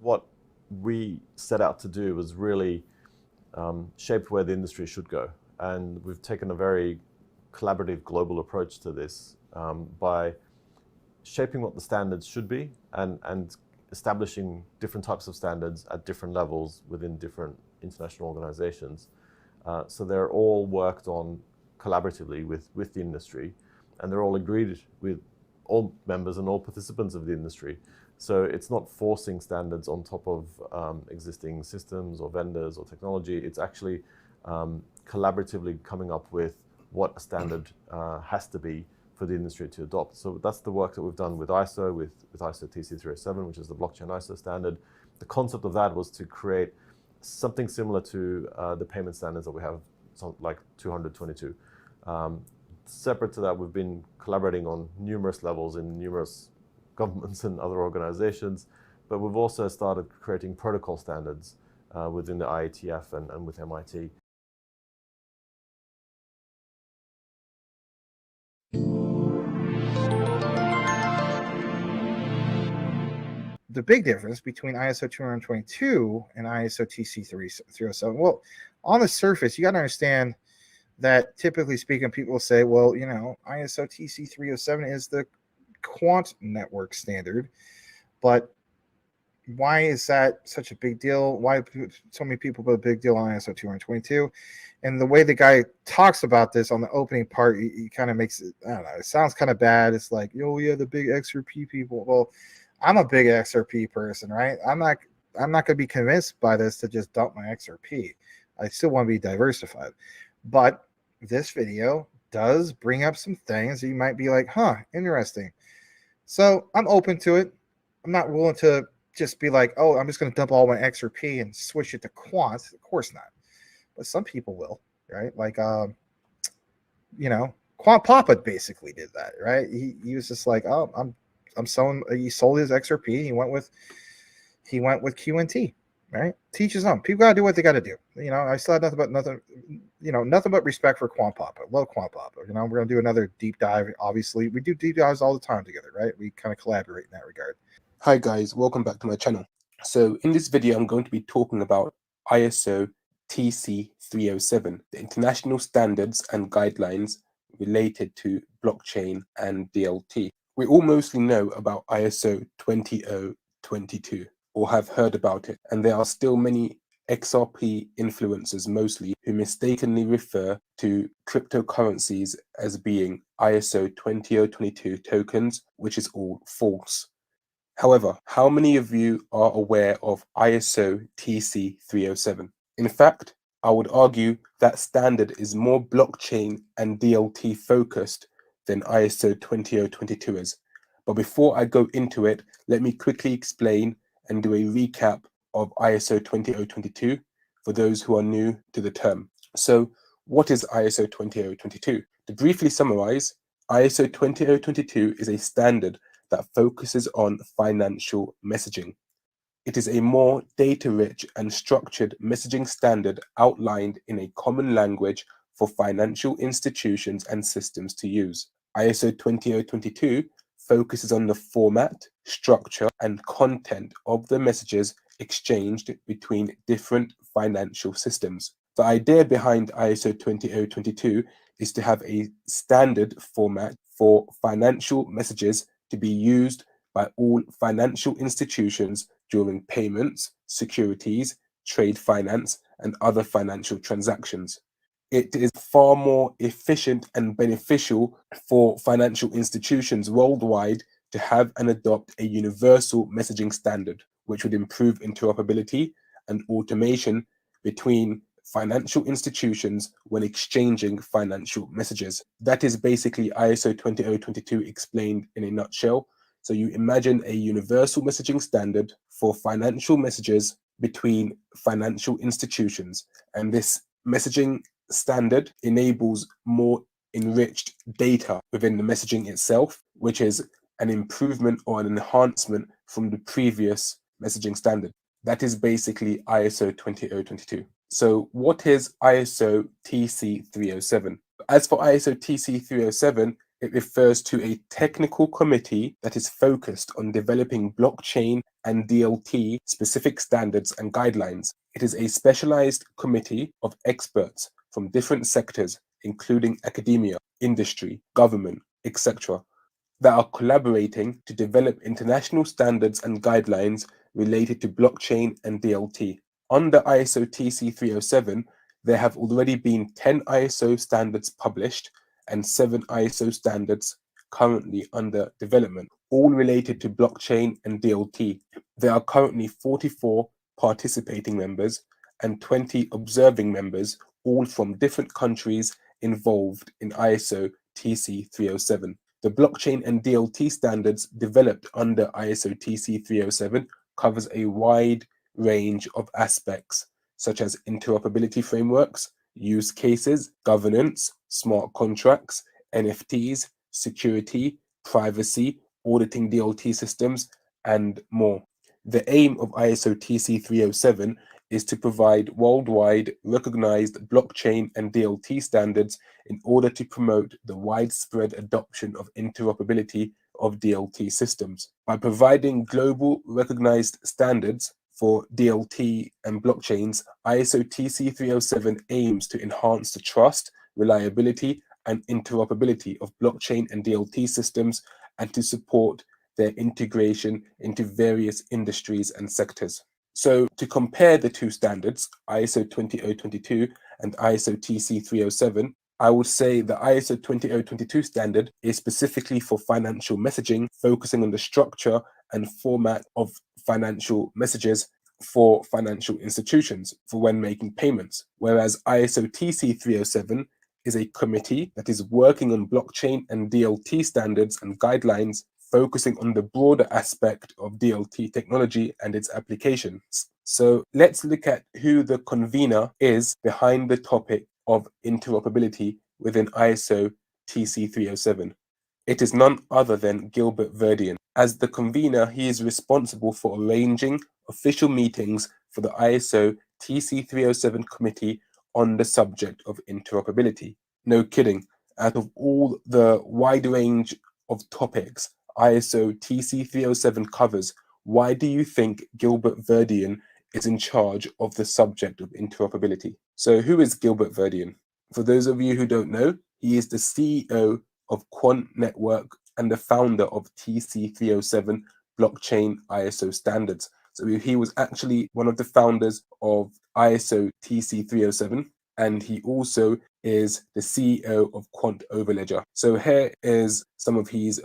What we set out to do was really shape where the industry should go. And we've taken a very collaborative global approach to this by shaping what the standards should be and establishing different types of standards at different levels within different international organizations. So they're all worked on collaboratively with the industry, and they're all agreed with all members and all participants of the industry. So it's not forcing standards on top of existing systems or vendors or technology. It's actually collaboratively coming up with what a standard has to be for the industry to adopt. So that's the work that we've done with ISO, with ISO TC307, which is the blockchain ISO standard. The concept of that was to create something similar to the payment standards that we have, like 20022. Separate to that, we've been collaborating on numerous levels in numerous governments and other organizations, but we've also started creating protocol standards within the IETF and with MIT. The big difference between ISO 222 and ISO TC307, well, on the surface, you got to understand that typically speaking, people will say, well, you know, ISO TC307 is the Quant network standard, but why is that such a big deal? Why so many people put a big deal on ISO 222? And the way the guy talks about this on the opening part, he kind of makes it, I don't know, it sounds kind of bad. It's like, oh yeah, the big XRP people. Well, I'm a big XRP person, right? I'm not going to be convinced by this to just dump my XRP. I still want to be diversified. But this video does bring up some things that you might be like, huh, interesting. So I'm open to it. I'm not willing to just be like, oh, I'm just going to dump all my XRP and switch it to Quant. Of course not. But some people will, right? Like, you know, Quant Papa basically did that, right? He was just like, oh, I'm selling. He sold his XRP. He went with QNT, right? Teach his own. People gotta do what they gotta do. You know, I still had nothing but respect for Quant Papa. Love Quant Papa. You know, we're gonna do another deep dive. Obviously, we do deep dives all the time together, right? We kind of collaborate in that regard. Hi guys, welcome back to my channel. So in this video, I'm going to be talking about ISO TC307, the international standards and guidelines related to blockchain and DLT. We all mostly know about ISO 20022 or have heard about it, and there are still many XRP influencers mostly who mistakenly refer to cryptocurrencies as being ISO 20022 tokens, which is all false. However, how many of you are aware of ISO TC307? In fact, I would argue that standard is more blockchain and DLT focused than ISO 20022 is. But before I go into it, let me quickly explain and do a recap of ISO 20022 for those who are new to the term. So what is ISO 20022? To briefly summarize, ISO 20022 is a standard that focuses on financial messaging. It is a more data-rich and structured messaging standard outlined in a common language for financial institutions and systems to use. ISO 20022 focuses on the format, structure, and content of the messages exchanged between different financial systems. The idea behind ISO 20022 is to have a standard format for financial messages to be used by all financial institutions during payments, securities, trade finance, and other financial transactions. It is far more efficient and beneficial for financial institutions worldwide to have and adopt a universal messaging standard, which would improve interoperability and automation between financial institutions when exchanging financial messages. That is basically ISO 20022 explained in a nutshell. So you imagine a universal messaging standard for financial messages between financial institutions. And this messaging standard enables more enriched data within the messaging itself, which is an improvement or an enhancement from the previous messaging standard. That is basically ISO 20022. So what is ISO TC307? As for ISO TC307, It refers to a technical committee that is focused on developing blockchain and DLT specific standards and guidelines. It is a specialized committee of experts from different sectors, including academia, industry, government, etc., that are collaborating to develop international standards and guidelines related to blockchain and DLT. Under ISO TC307, there have already been 10 ISO standards published and 7 ISO standards currently under development, all related to blockchain and DLT. There are currently 44 participating members and 20 observing members, all from different countries involved in ISO TC307. The blockchain and DLT standards developed under ISO TC307 covers a wide range of aspects, such as interoperability frameworks, use cases, governance, smart contracts, NFTs, security, privacy, auditing DLT systems, and more. The aim of ISO TC307 is to provide worldwide recognized blockchain and DLT standards in order to promote the widespread adoption of interoperability of DLT systems. By providing global recognized standards for DLT and blockchains, ISO TC307 aims to enhance the trust, reliability, and interoperability of blockchain and DLT systems and to support their integration into various industries and sectors. So to compare the two standards, ISO 20022 and ISO TC307, I would say the ISO 20022 standard is specifically for financial messaging, focusing on the structure and format of financial messages for financial institutions for when making payments, whereas ISO TC307 is a committee that is working on blockchain and DLT standards and guidelines, focusing on the broader aspect of DLT technology and its applications. So let's look at who the convener is behind the topic of interoperability within ISO TC307. It is none other than Gilbert Verdian. As the convener, he is responsible for arranging official meetings for the ISO TC307 committee on the subject of interoperability. No kidding, out of all the wide range of topics ISO TC307 covers, why do you think Gilbert Verdian is in charge of the subject of interoperability? So who is Gilbert Verdian? For those of you who don't know, he is the CEO of Quant Network and the founder of TC307 blockchain ISO standards. So he was actually one of the founders of ISO TC307, and he also is the CEO of Quant Overledger. So here is some of his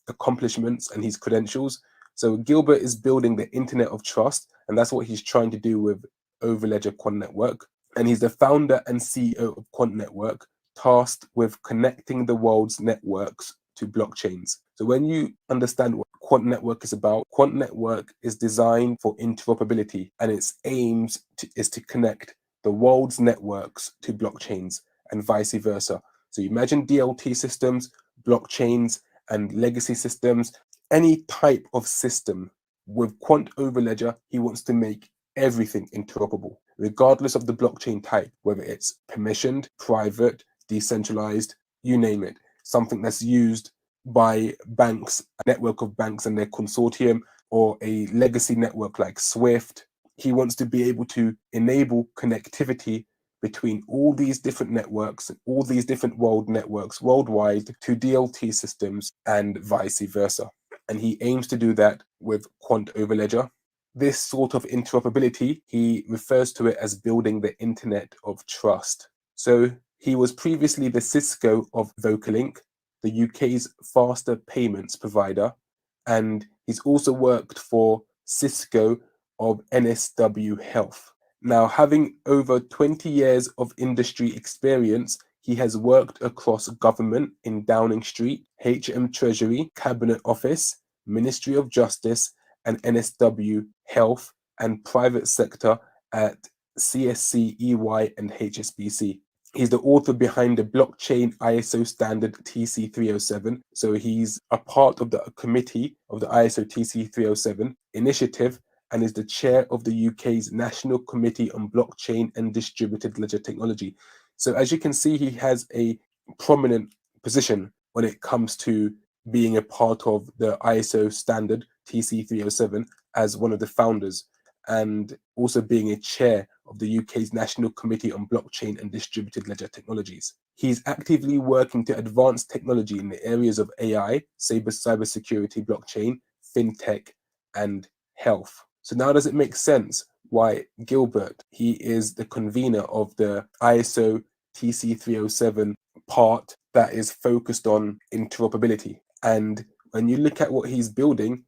accomplishments and his credentials. So Gilbert is building the Internet of Trust, and that's what he's trying to do with Overledger Quant Network. And he's the founder and CEO of Quant Network, tasked with connecting the world's networks to blockchains. So when you understand what Quant Network is about, Quant Network is designed for interoperability, and its aims is to connect the world's networks to blockchains and vice versa. So you imagine DLT systems, blockchains, and legacy systems, any type of system. With Quant Overledger, he wants to make everything interoperable, regardless of the blockchain type, whether it's permissioned, private, decentralized, you name it. Something that's used by banks, a network of banks and their consortium, or a legacy network like Swift. He wants to be able to enable connectivity between all these different networks, all these different world networks worldwide to DLT systems and vice versa. And he aims to do that with Quant Overledger. This sort of interoperability, he refers to it as building the Internet of Trust. So he was previously the Cisco of Vocalink, the UK's faster payments provider, and he's also worked for Cisco of NSW Health. Now, having over 20 years of industry experience, he has worked across government in Downing Street, HM Treasury, Cabinet Office, Ministry of Justice, and NSW Health, and private sector at CSC, EY, and HSBC. He's the author behind the blockchain ISO standard TC307. So he's a part of the committee of the ISO TC307 initiative and is the chair of the UK's National Committee on Blockchain and Distributed Ledger Technology. So as you can see, he has a prominent position when it comes to being a part of the ISO standard TC307 as one of the founders, and also being a chair of the UK's National Committee on Blockchain and Distributed Ledger Technologies. He's actively working to advance technology in the areas of AI, cybersecurity, blockchain, fintech, and health. So now does it make sense why Gilbert, he is the convener of the ISO TC307 part that is focused on interoperability? And when you look at what he's building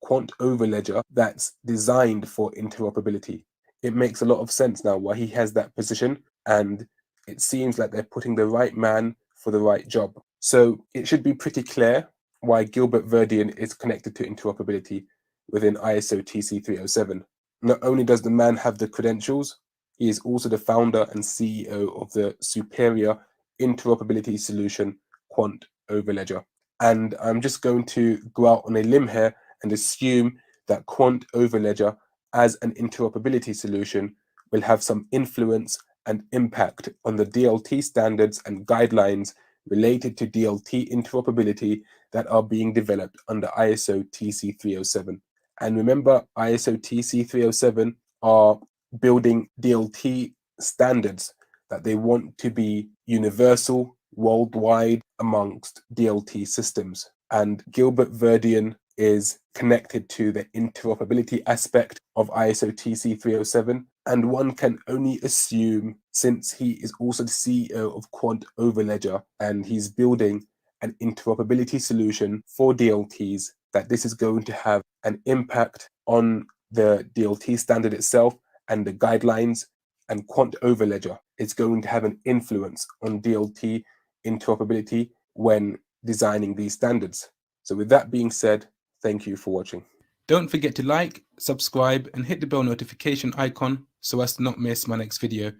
Quant Overledger that's designed for interoperability. It makes a lot of sense now why he has that position, and it seems like they're putting the right man for the right job. So it should be pretty clear why Gilbert Verdian is connected to interoperability within ISO TC307. Not only does the man have the credentials, he is also the founder and CEO of the superior interoperability solution, Quant Overledger. And I'm just going to go out on a limb here and assume that Quant Overledger as an interoperability solution will have some influence and impact on the DLT standards and guidelines related to DLT interoperability that are being developed under ISO TC307. And remember, ISO TC307 are building DLT standards that they want to be universal, worldwide amongst DLT systems. And Gilbert Verdian is connected to the interoperability aspect of ISO TC307. And one can only assume, since he is also the CEO of Quant Overledger and he's building an interoperability solution for DLTs, that this is going to have an impact on the DLT standard itself and the guidelines, and Quant Overledger is going to have an influence on DLT interoperability when designing these standards. So with that being said, thank you for watching. Don't forget to like, subscribe, and hit the bell notification icon so as to not miss my next video.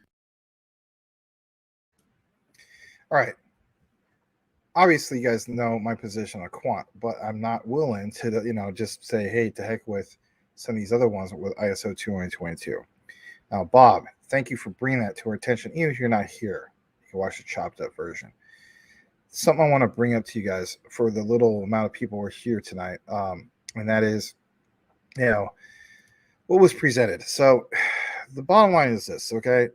All right. Obviously, you guys know my position on Quant, but I'm not willing to, just say, hey, to heck with some of these other ones with ISO 20022. Now, Bob, thank you for bringing that to our attention. Even if you're not here, you can watch the chopped up version. Something I want to bring up to you guys for the little amount of people who are here tonight, and that is, what was presented. So the bottom line is this, okay?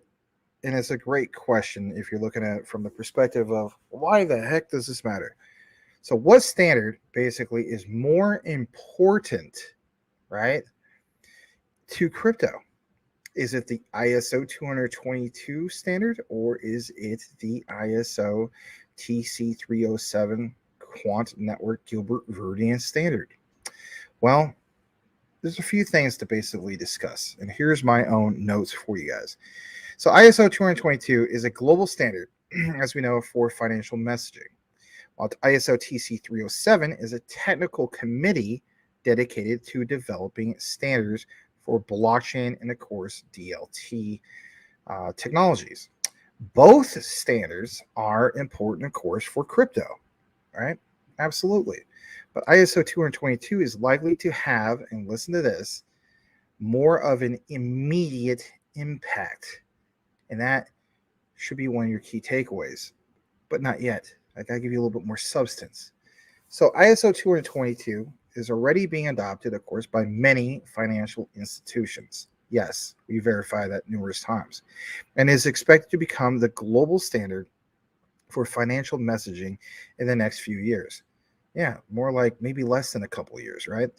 And it's a great question if you're looking at it from the perspective of why the heck does this matter? So what standard basically is more important, right, to crypto? Is it the ISO 20022 standard, or is it the ISO TC307 Quant Network Gilbert Verdian standard? Well, there's a few things to basically discuss, and here's my own notes for you guys. So ISO 20022 is a global standard, as we know, for financial messaging, while ISO TC307 is a technical committee dedicated to developing standards for blockchain and, of course, DLT technologies. Both standards are important, of course, for crypto, right? Absolutely. But ISO 20022 is likely to have, and listen to this, more of an immediate impact. And that should be one of your key takeaways, but not yet. I gotta give you a little bit more substance. So ISO 20022 is already being adopted, of course, by many financial institutions. Yes, we verify that numerous times, and is expected to become the global standard for financial messaging in the next few years. Yeah, more like maybe less than a couple of years, right?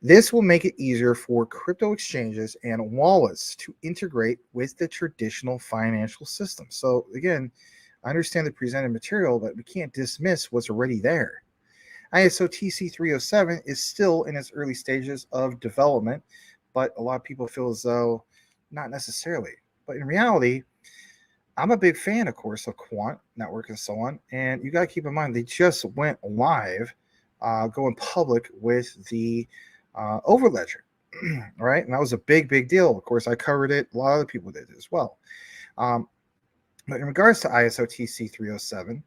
This will make it easier for crypto exchanges and wallets to integrate with the traditional financial system. So again, I understand the presented material, but we can't dismiss what's already there. ISO TC307 is still in its early stages of development, but a lot of people feel as though not necessarily. But in reality, I'm a big fan, of course, of Quant Network and so on. And you got to keep in mind, they just went live, going public with the Overledger, right? And that was a big, big deal. Of course, I covered it. A lot of other people did as well. But in regards to ISO TC307,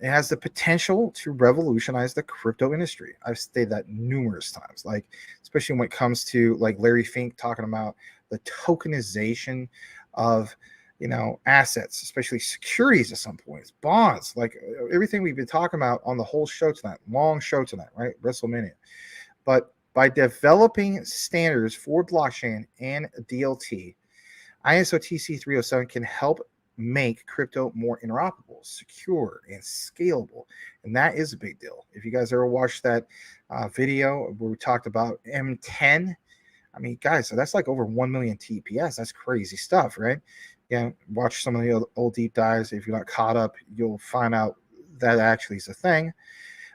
it has the potential to revolutionize the crypto industry. I've stated that numerous times, like especially when it comes to like Larry Fink talking about the tokenization of assets, especially securities at some points, bonds, like everything we've been talking about on the whole show tonight, long show tonight, right? WrestleMania. But by developing standards for blockchain and DLT, ISO TC307 can help make crypto more interoperable, secure, and scalable. And that is a big deal. If you guys ever watched that video where we talked about M10, I mean, guys, so that's like over 1 million TPS. That's crazy stuff, right? Yeah, watch some of the old deep dives. If you're not caught up, you'll find out that actually is a thing.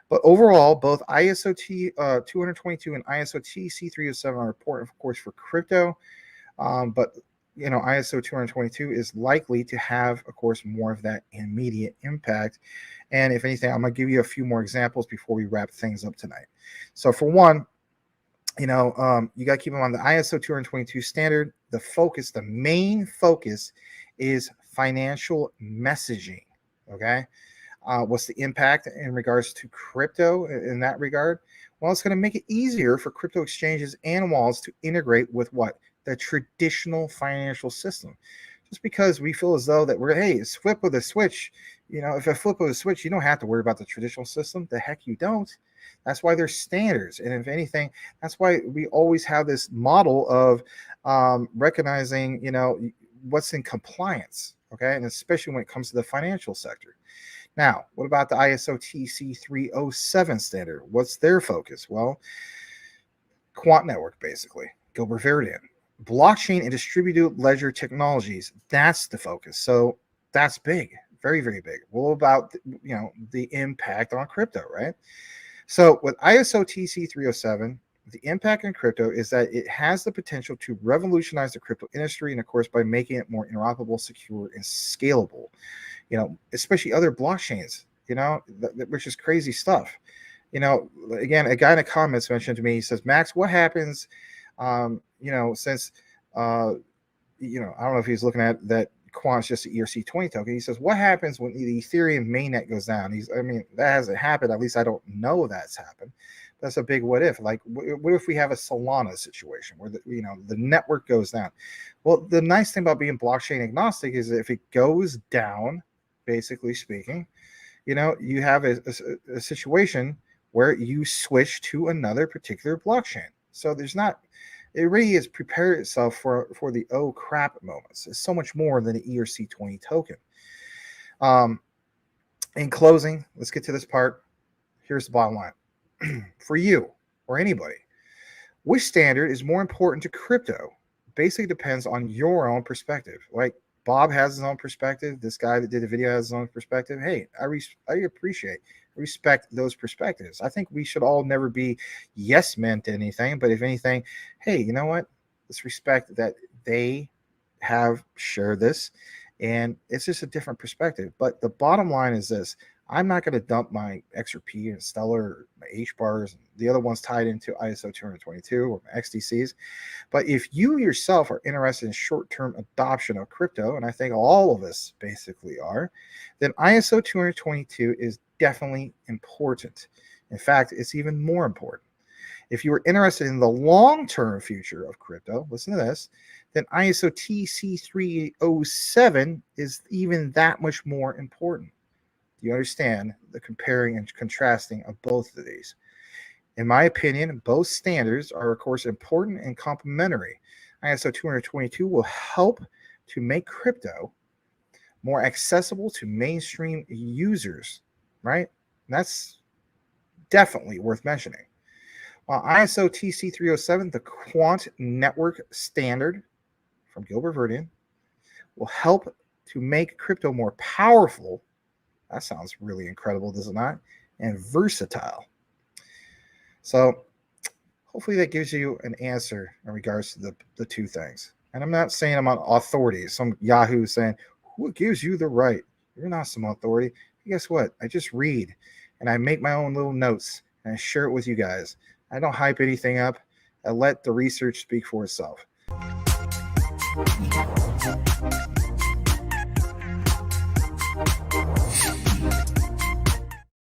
But overall, both ISO 222 and ISO TC307 are important, of course, for crypto. But ISO 222 is likely to have, of course, more of that immediate impact. And if anything, I'm going to give you a few more examples before we wrap things up tonight. So for one, you got to keep in mind the ISO 222 standard. The main focus is financial messaging. Okay. What's the impact in regards to crypto in that regard? Well, it's going to make it easier for crypto exchanges and wallets to integrate with what? The traditional financial system. Just because we feel as though that it's flip with a switch. If I flip with a switch, you don't have to worry about the traditional system. The heck you don't. That's why there's standards. And if anything, that's why we always have this model of recognizing, what's in compliance. Okay. And especially when it comes to the financial sector. Now, what about the ISO TC307 standard? What's their focus? Well, quant network, basically. Gilbert Verdian. Blockchain and distributed ledger technologies. That's the focus. So that's big. Very, very big. What about, the impact on crypto, right? So with ISO TC307, the impact on crypto is that it has the potential to revolutionize the crypto industry, and of course, by making it more interoperable, secure, and scalable. Especially other blockchains, which is crazy stuff. Again, a guy in the comments mentioned to me, he says, Max, what happens, since, I don't know if he's looking at that Quant's just an ERC20 token. He says, what happens when the Ethereum mainnet goes down? That hasn't happened. At least I don't know that's happened. That's a big what if. Like, what if we have a Solana situation where the network goes down? Well, the nice thing about being blockchain agnostic is that if it goes down, basically speaking, you have a situation where you switch to another particular blockchain. So it really has prepared itself for the oh crap moments. It's so much more than an ERC20 token. In closing, let's get to this part. Here's the bottom line. For you or anybody, which standard is more important to crypto? Basically depends on your own perspective. Like Bob has his own perspective. This guy that did the video has his own perspective. Hey, I respect those perspectives. I think we should all never be yes men to anything, but if anything, hey, you know what? Let's respect that they have shared this, and it's just a different perspective. But the bottom line is this: I'm not going to dump my XRP and Stellar, or my HBARs, and the other ones tied into ISO 222 or my XDCs. But if you yourself are interested in short-term adoption of crypto, and I think all of us basically are, then ISO 222 is definitely important. In fact, it's even more important. If you are interested in the long-term future of crypto, listen to this, then ISO TC307 is even that much more important. You understand the comparing and contrasting of both of these. In my opinion, both standards are, of course, important and complementary. ISO 222 will help to make crypto more accessible to mainstream users, right? And that's definitely worth mentioning. While ISO TC307, the Quant network standard from Gilbert Verdian, will help to make crypto more powerful. That sounds really incredible, does it not? And versatile. So hopefully that gives you an answer in regards to the two things. And I'm not saying I'm on authority. Some Yahoo saying, who gives you the right? You're not some authority. And guess what? I just read and I make my own little notes and I share it with you guys. I don't hype anything up. I let the research speak for itself.